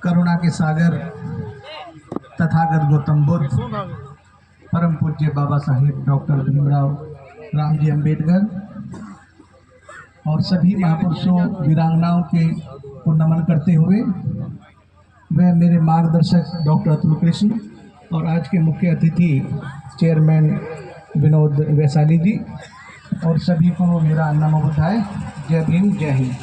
करुणा के सागर तथागत गौतम बुद्ध, परम पूज्य बाबा साहेब डॉक्टर भीमराव रामजी अम्बेडकर और सभी महापुरुषों वीरांगनाओं के को नमन करते हुए वह मेरे मार्गदर्शक डॉक्टर अतुल कृष्ण और आज के मुख्य अतिथि चेयरमैन विनोद वैशाली जी और सभी को मेरा नमो बुद्धाय। जय भीम, जय हिंद।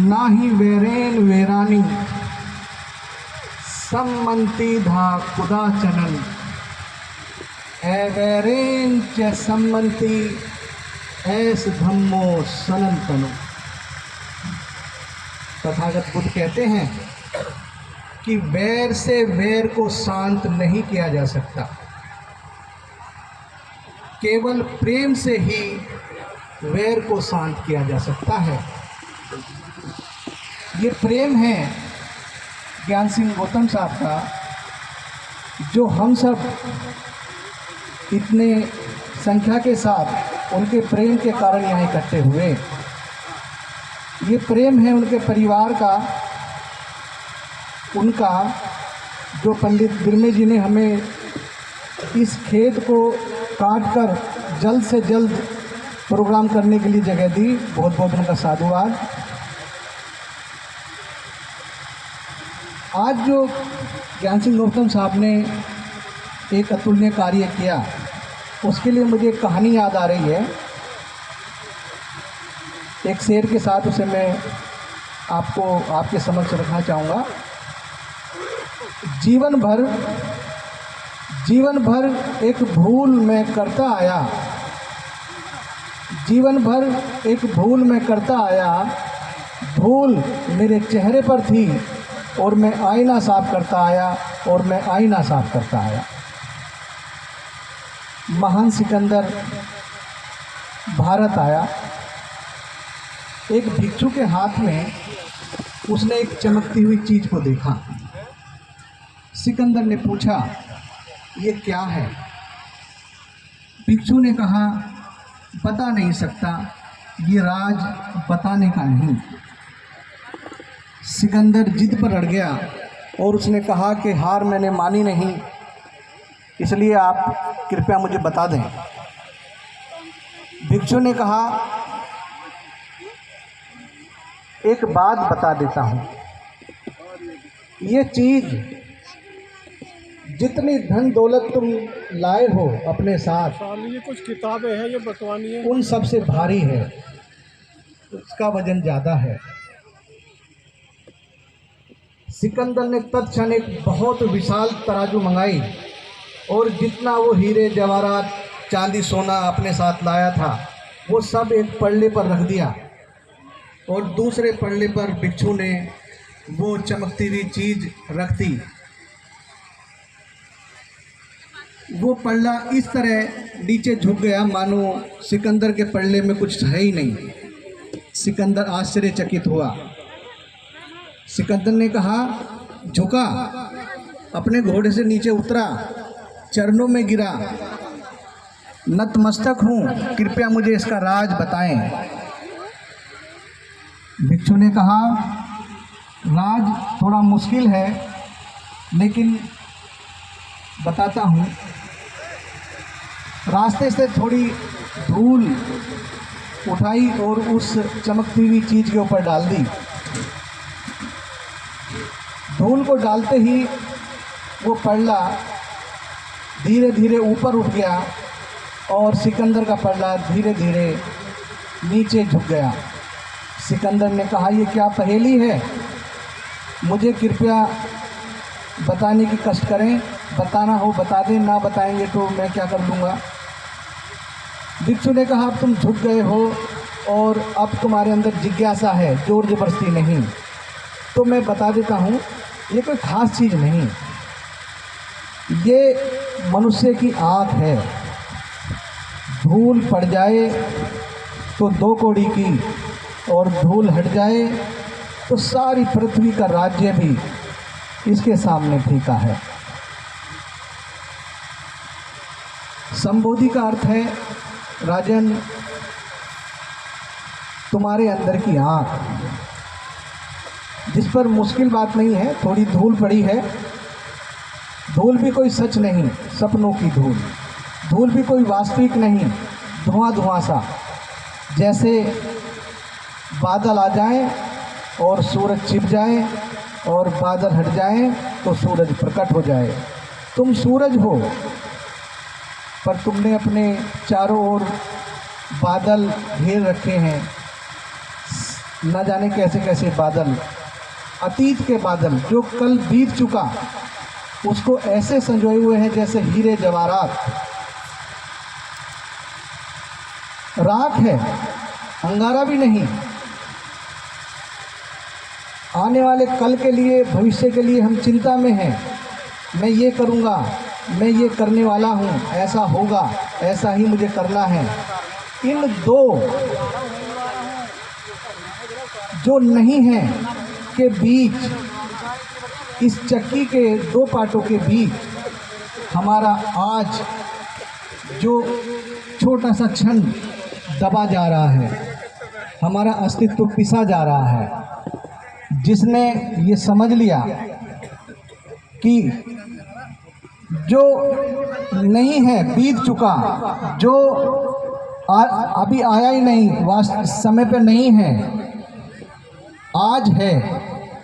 नाही वेरेन वेरानी सम्मंति धा खुदा चनन एवेरेन च सम्मंति ऐस धम्मो सनंतनो। तथागत बुद्ध कहते हैं कि वैर से वैर को शांत नहीं किया जा सकता, केवल प्रेम से ही वैर को शांत किया जा सकता है। ये प्रेम है ज्ञान सिंह गौतम साहब का, जो हम सब इतने संख्या के साथ उनके प्रेम के कारण यहाँ इकट्ठे हुए। ये प्रेम है उनके परिवार का, उनका, जो पंडित बिरमे जी ने हमें इस खेत को काटकर जल्द से जल्द प्रोग्राम करने के लिए जगह दी। बहुत बहुत उनका साधुवाद। आज जो ज्ञान सिंह गौतम साहब ने एक अतुलनीय कार्य किया, उसके लिए मुझे एक कहानी याद आ रही है। एक शेर के साथ उसे मैं आपको आपके समक्ष रखना चाहूँगा। जीवन भर एक भूल मैं करता आया, जीवन भर एक भूल मैं करता आया, भूल मेरे चेहरे पर थी और मैं आईना साफ करता आया, और मैं आईना साफ करता आया। महान सिकंदर भारत आया। एक भिक्षु के हाथ में उसने एक चमकती हुई चीज को देखा। सिकंदर ने पूछा, ये क्या है? भिक्षु ने कहा, बता नहीं सकता, ये राज बताने का नहीं। सिकंदर जिद पर अड़ गया और उसने कहा कि हार मैंने मानी नहीं, इसलिए आप कृपया मुझे बता दें। भिक्षु ने कहा, एक बात बता देता हूँ, ये चीज जितनी धन दौलत तुम लाए हो अपने साथ, ये कुछ किताबें हैं ये बटवानी है, उन सबसे भारी है, उसका वजन ज़्यादा है। सिकंदर ने तत्क्षण एक बहुत विशाल तराजू मंगाई और जितना वो हीरे जवाहरात चांदी सोना अपने साथ लाया था वो सब एक पल्ले पर रख दिया, और दूसरे पल्ले पर भिक्षु ने वो चमकती हुई चीज रख दी। वो पल्ला इस तरह नीचे झुक गया मानो सिकंदर के पल्ले में कुछ है ही नहीं। सिकंदर आश्चर्यचकित हुआ। सिकंदर ने कहा, झुका, अपने घोड़े से नीचे उतरा, चरणों में गिरा, नतमस्तक हूँ, कृपया मुझे इसका राज बताएं। भिक्षु ने कहा, राज थोड़ा मुश्किल है, लेकिन बताता हूँ। रास्ते से थोड़ी धूल उठाई और उस चमकती हुई चीज के ऊपर डाल दी। धूल को डालते ही वो पल्ला धीरे धीरे ऊपर उठ गया और सिकंदर का पल्ला धीरे धीरे नीचे झुक गया। सिकंदर ने कहा, ये क्या पहेली है? मुझे कृपया बताने की कष्ट करें, बताना हो बता दें, ना बताएंगे तो मैं क्या कर लूँगा। भिक्षु ने कहा, अब तुम झुक गए हो और अब तुम्हारे अंदर जिज्ञासा है, जोर जबरदस्ती नहीं, तो मैं बता देता हूँ। ये कोई खास चीज़ नहीं, ये मनुष्य की आँख है। धूल पड़ जाए तो 2 कौड़ी की, और धूल हट जाए तो सारी पृथ्वी का राज्य भी इसके सामने फीका है। संबोधि का अर्थ है राजन, तुम्हारे अंदर की आँख, जिस पर मुश्किल बात नहीं है, थोड़ी धूल पड़ी है। धूल भी कोई सच नहीं, सपनों की धूल। धूल भी कोई वास्तविक नहीं, धुआं धुआं सा। जैसे बादल आ जाएं और सूरज छिप जाए और बादल हट जाएं तो सूरज प्रकट हो जाए। तुम सूरज हो, पर तुमने अपने चारों ओर बादल घेर रखे हैं। न जाने कैसे कैसे बादल, अतीत के बादल जो कल बीत चुका, उसको ऐसे संजोए हुए हैं जैसे हीरे जवाहरात। राख है, अंगारा भी नहीं। आने वाले कल के लिए, भविष्य के लिए हम चिंता में हैं। मैं ये करूँगा, मैं ये करने वाला हूँ, ऐसा होगा, ऐसा ही मुझे करना है। इन दो जो नहीं है के बीच, इस चक्की के दो पार्टों के बीच हमारा आज जो छोटा सा क्षण दबा जा रहा है, हमारा अस्तित्व पिसा जा रहा है। जिसने ये समझ लिया कि जो नहीं है, बीत चुका, जो अभी आया ही नहीं, वास्तव समय पे नहीं है, आज है,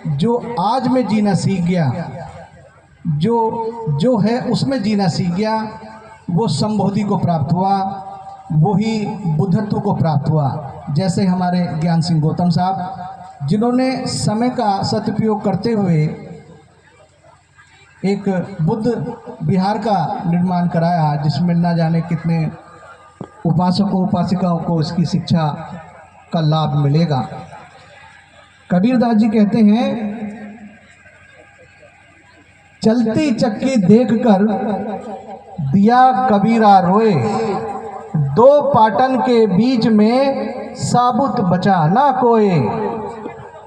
जो आज में जीना सीख गया, जो है उसमें जीना सीख गया, वो संबोधि को प्राप्त हुआ, वही बुद्धत्व को प्राप्त हुआ। जैसे हमारे ज्ञान सिंह गौतम साहब, जिन्होंने समय का सदुपयोग करते हुए एक बुद्ध विहार का निर्माण कराया, जिसमें न जाने कितने उपासकों उपासिकाओं को इसकी शिक्षा का लाभ मिलेगा। कबीरदास जी कहते हैं, चलती चक्की देखकर दिया कबीरा रोए, दो पाटन के बीच में साबुत बचा ना कोई।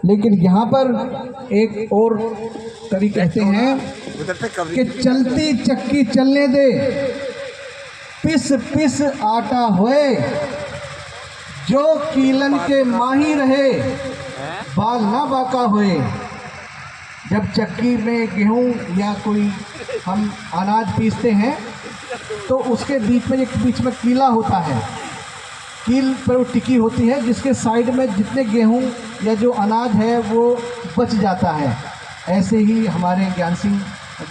लेकिन यहाँ पर एक और कवि कहते हैं कि चलती चक्की चलने दे, पिस पिस आटा होए, जो कीलन के माही रहे, बाल ना बाका होए। जब चक्की में गेहूं या कोई हम अनाज पीसते हैं तो उसके बीच में एक बीच में कीला होता है, कील पर वो टिकी होती है, जिसके साइड में जितने गेहूं या जो अनाज है वो बच जाता है। ऐसे ही हमारे ज्ञान सिंह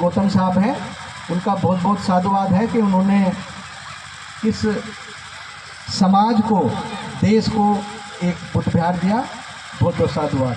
गौतम साहब हैं, उनका बहुत बहुत साधुवाद है कि उन्होंने इस समाज को, देश को एक बुद्ध विहार दिया। बहुत बहुत साधुवाद।